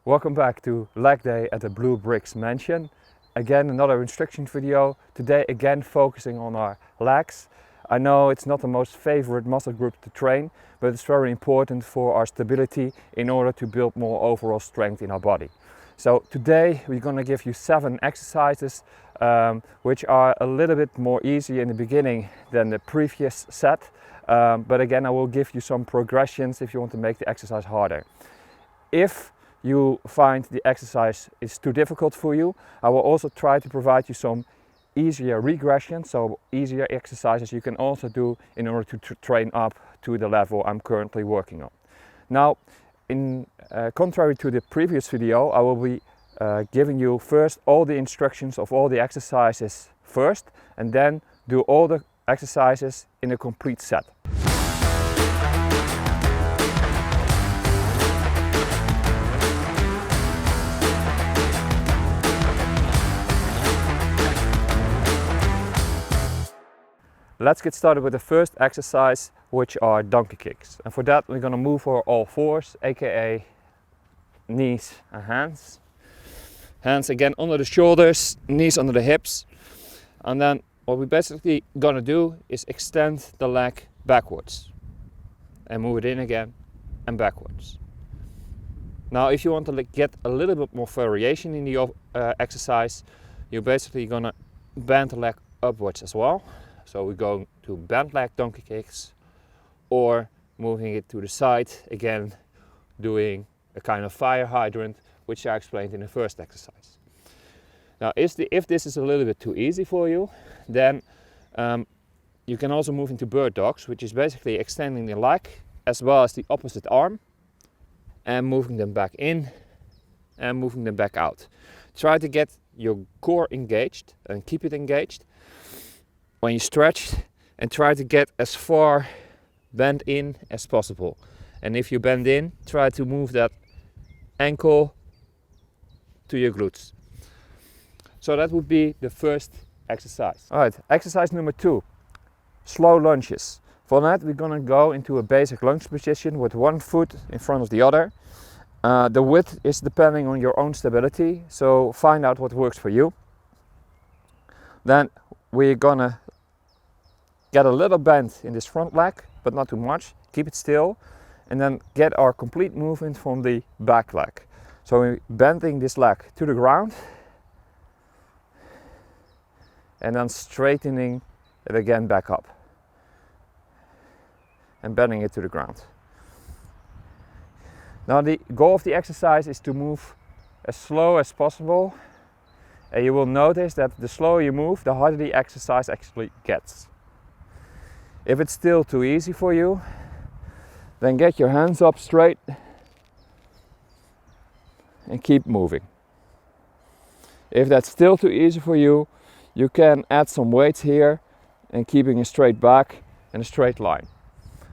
Welcome back to leg day at the Bluebricks mansion. Again, another instruction video. Today again focusing on our legs. I know it's not the most favorite muscle group to train, but it's very important for our stability in order to build more overall strength in our body. So today we're going to give you 7 exercises which are a little bit more easy in the beginning than the previous set. But again, I will give you some progressions if you want to make the exercise harder. If you find the exercise is too difficult for you, I will also try to provide you some easier regressions, so easier exercises you can also do in order to train up to the level I'm currently working on. Now, in contrary to the previous video, I will be giving you first all the instructions of all the exercises first, and then do all the exercises in a complete set. Let's get started with the first exercise, which are donkey kicks. And for that we're going to move for all fours, aka knees and hands. Hands again under the shoulders, knees under the hips. And then what we're basically going to do is extend the leg backwards. And move it in again and backwards. Now if you want to get a little bit more variation in the exercise, you're basically going to bend the leg upwards as well. So we're going to bent leg donkey kicks, or moving it to the side, again doing a kind of fire hydrant, which I explained in the first exercise. Now if this is a little bit too easy for you, then you can also move into bird dogs, which is basically extending the leg as well as the opposite arm and moving them back in and moving them back out. Try to get your core engaged and keep it engaged when you stretch, and try to get as far bent in as possible. And if you bend in, try to move that ankle to your glutes. So that would be the first exercise. Alright, exercise number 2, slow lunges. For that we're gonna go into a basic lunge position with one foot in front of the other. The width is depending on your own stability, so find out what works for you. Then we're gonna get a little bend in this front leg, but not too much. Keep it still, and then get our complete movement from the back leg. So we're bending this leg to the ground, and then straightening it again back up, and bending it to the ground. Now the goal of the exercise is to move as slow as possible, and you will notice that the slower you move, the harder the exercise actually gets. If it's still too easy for you, then get your hands up straight and keep moving. If that's still too easy for you, you can add some weights here and keeping a straight back and a straight line.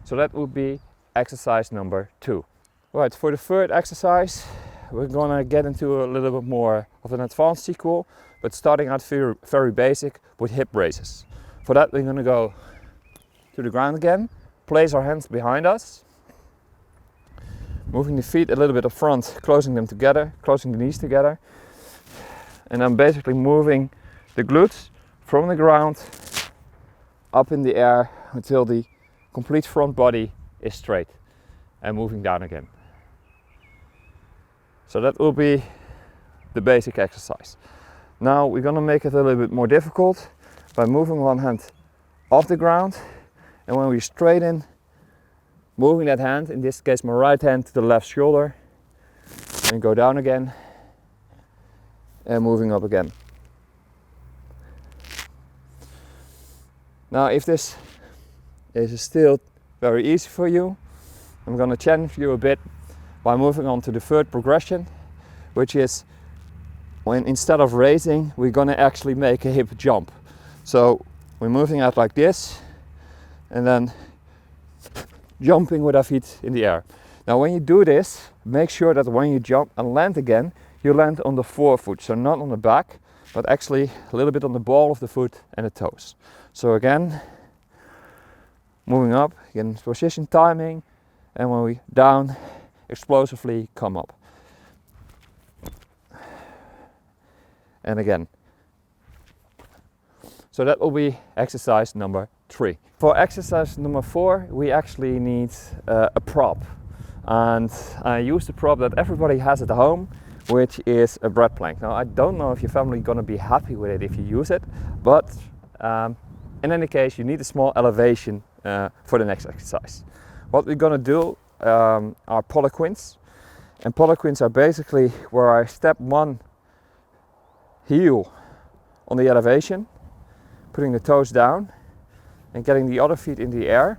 So that would be exercise number 2. Right, for the third exercise, we're gonna get into a little bit more of an advanced sequel, but starting out very basic with hip raises. For that we're gonna go to the ground again, place our hands behind us, moving the feet a little bit up front, closing them together, closing the knees together, and then basically moving the glutes from the ground up in the air until the complete front body is straight, and moving down again. So that will be the basic exercise. Now we're gonna make it a little bit more difficult by moving one hand off the ground, and when we straighten, moving that hand, in this case my right hand, to the left shoulder, and go down again, and moving up again. Now if this is still very easy for you, I'm going to challenge you a bit by moving on to the third progression, which is when instead of raising, we're going to actually make a hip jump. So we're moving out like this, and then jumping with our feet in the air. Now when you do this, make sure that when you jump and land again, you land on the forefoot, so not on the back, but actually a little bit on the ball of the foot and the toes. So again, moving up, again position timing, and when we down, explosively come up. and again. So that will be exercise number 3. For exercise number 4, we actually need a prop. And I use the prop that everybody has at home, which is a bread plank. Now I don't know if your family is going to be happy with it if you use it, but in any case you need a small elevation for the next exercise. What we're going to do are poliquins, and poliquins are basically where I step one heel on the elevation, putting the toes down and getting the other feet in the air,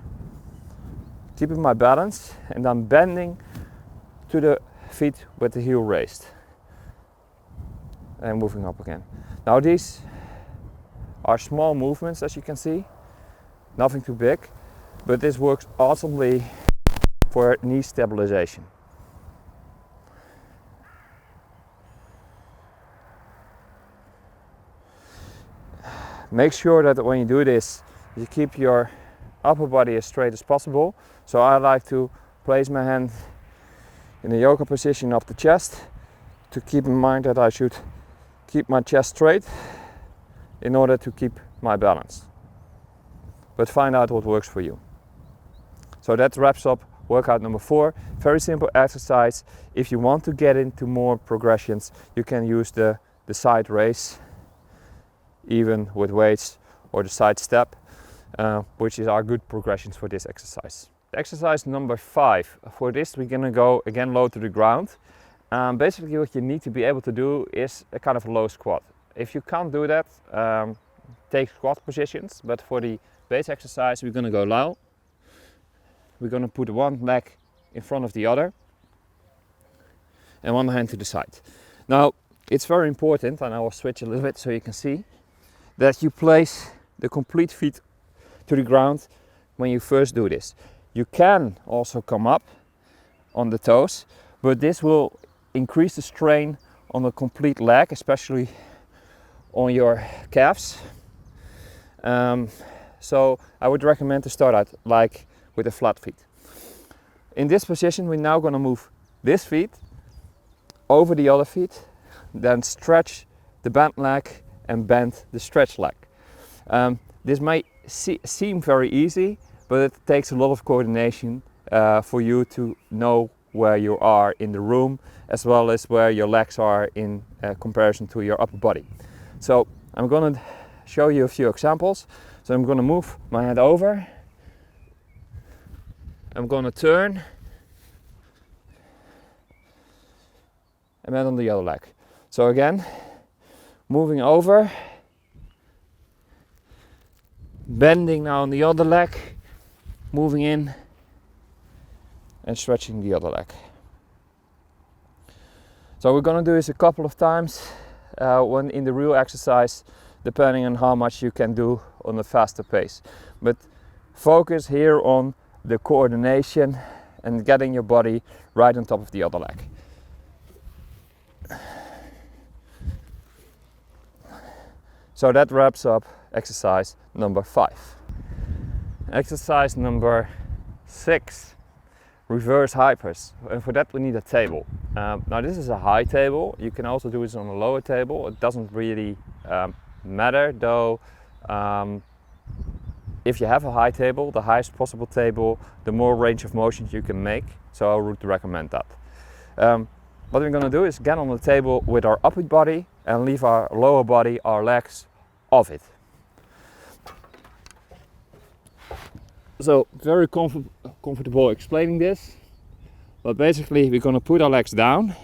keeping my balance, and then bending to the feet with the heel raised and moving up again. Now these are small movements, as you can see, nothing too big, but this works awesomely for knee stabilization. Make sure that when you do this, you keep your upper body as straight as possible. So I like to place my hand in the yoga position of the chest, to keep in mind that I should keep my chest straight in order to keep my balance. But find out what works for you. So that wraps up workout number 4. Very simple exercise. If you want to get into more progressions, you can use the side raise, even with weights, or the side step, which are good progressions for this exercise. Exercise number 5. For this we're gonna go again low to the ground. Basically what you need to be able to do is a kind of low squat. If you can't do that, take squat positions, but for the base exercise we're gonna go low. We're gonna put one leg in front of the other and one hand to the side. Now it's very important, and I will switch a little bit so you can see, that you place the complete feet to the ground when you first do this. You can also come up on the toes, but this will increase the strain on the complete leg, especially on your calves. So I would recommend to start out like with the flat feet. In this position we're now going to move this feet over the other feet, then stretch the bent leg and bend the stretch leg. This might seem very easy, but it takes a lot of coordination for you to know where you are in the room, as well as where your legs are in comparison to your upper body. So I'm going to show you a few examples. So I'm going to move my hand over, I'm going to turn, and then on the other leg. So again, moving over, bending now on the other leg, moving in and stretching the other leg. So we're going to do this a couple of times when in the real exercise, depending on how much you can do on a faster pace. But focus here on the coordination and getting your body right on top of the other leg. So that wraps up exercise number 5. Exercise number 6, reverse hypers. And for that we need a table. Now this is a high table. You can also do this on a lower table. It doesn't really matter though. If you have a high table, the highest possible table, the more range of motion you can make. So I would recommend that. What we're going to do is get on the table with our upper body and leave our lower body, our legs, off it. So very comfortable explaining this, but basically we're going to put our legs down,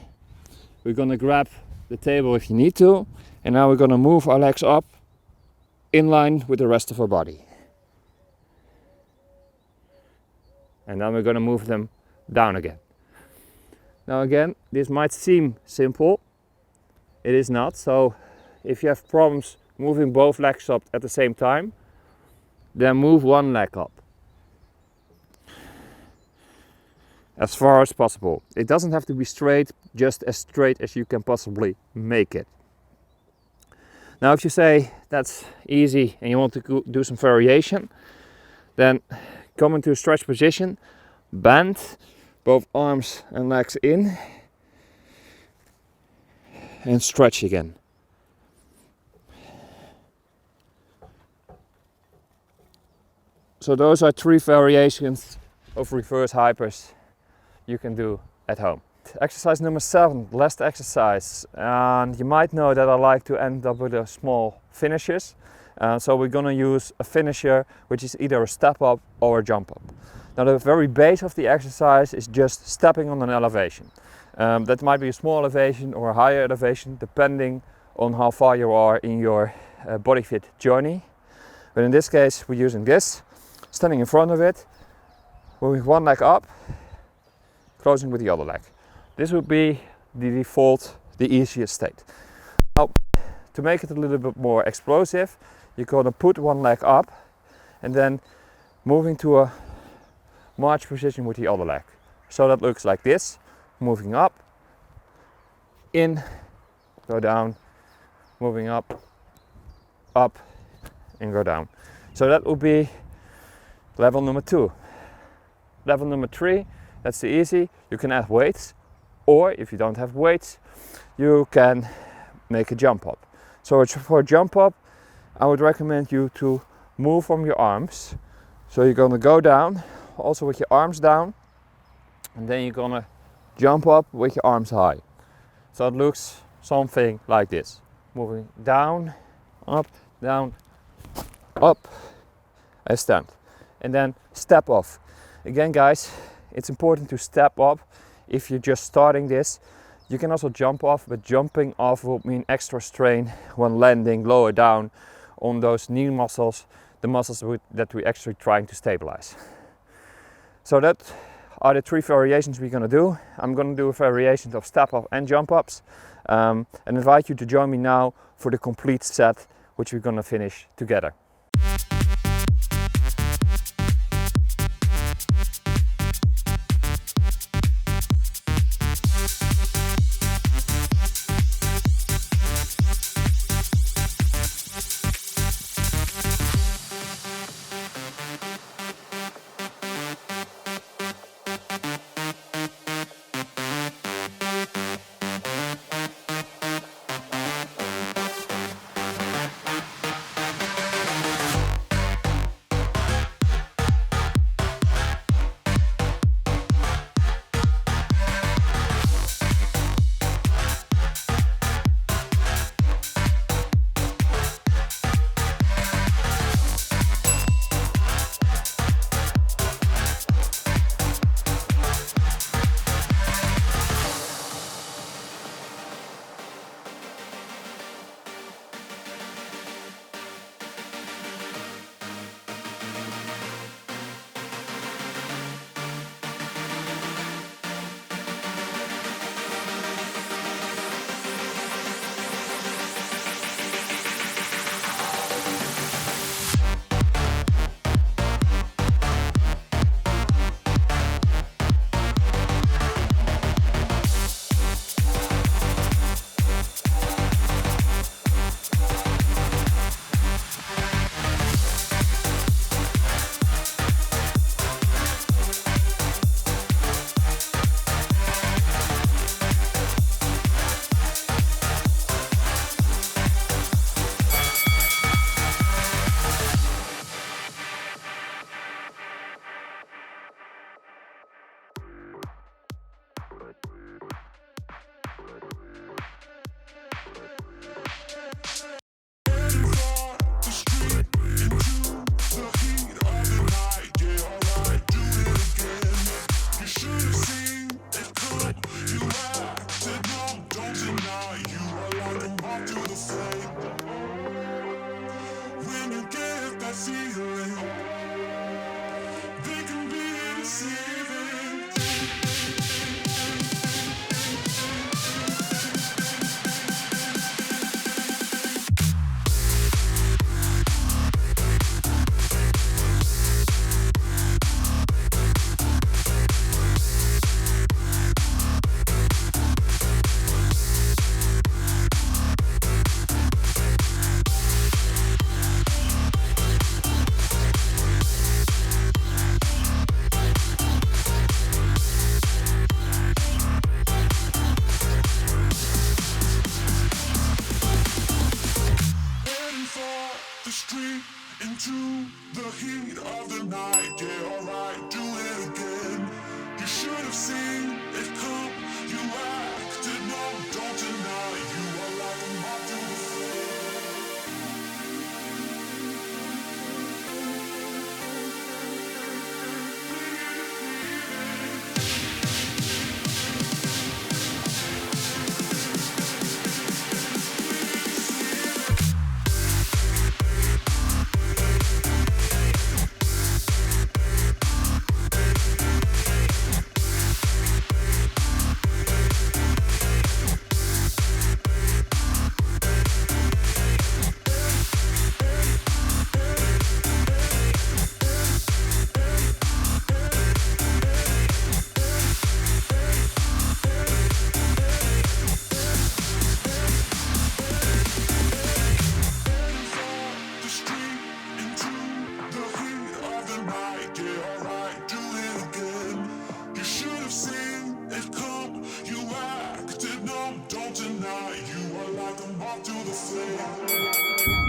we're going to grab the table if you need to, and now we're going to move our legs up in line with the rest of our body. And then we're going to move them down again. Now again, this might seem simple, it is not. So if you have problems moving both legs up at the same time, then move one leg up as far as possible. It doesn't have to be straight, just as straight as you can possibly make it. Now if you say that's easy and you want to do some variation, then come into a stretch position, bend both arms and legs in, and stretch again. So those are 3 variations of reverse hypers you can do at home. Exercise number 7, last exercise. And you might know that I like to end up with a small finishes. So we're gonna use a finisher which is either a step up or a jump up. Now the very base of the exercise is just stepping on an elevation. That might be a small elevation or a higher elevation depending on how far you are in your body fit journey. But in this case we're using this, standing in front of it, moving one leg up, closing with the other leg. This would be the default, the easiest state. Now, to make it a little bit more explosive, you're going to put one leg up and then moving to a march position with the other leg. So that looks like this, moving up, in, go down, moving up, and go down. So that would be level number 2. Level number 3, that's the easy, you can add weights. Or if you don't have weights, you can make a jump up. So for a jump up, I would recommend you to move from your arms. So you're gonna go down, also with your arms down, and then you're gonna jump up with your arms high. So it looks something like this. Moving down, up, and stand. And then step off. Again guys, it's important to step up. If you're just starting this, you can also jump off, but jumping off will mean extra strain when landing lower down on those knee muscles, the muscles that we're actually trying to stabilize. So that are the 3 variations we're going to do. I'm going to do a variation of step up and jump ups, and invite you to join me now for the complete set, which we're going to finish together. into the heat of the night. Yeah, alright, do it again. You should have seen it come. You acted numb, don't deny. You are like a moth to the flame. Don't deny, you are like a moth to the flame.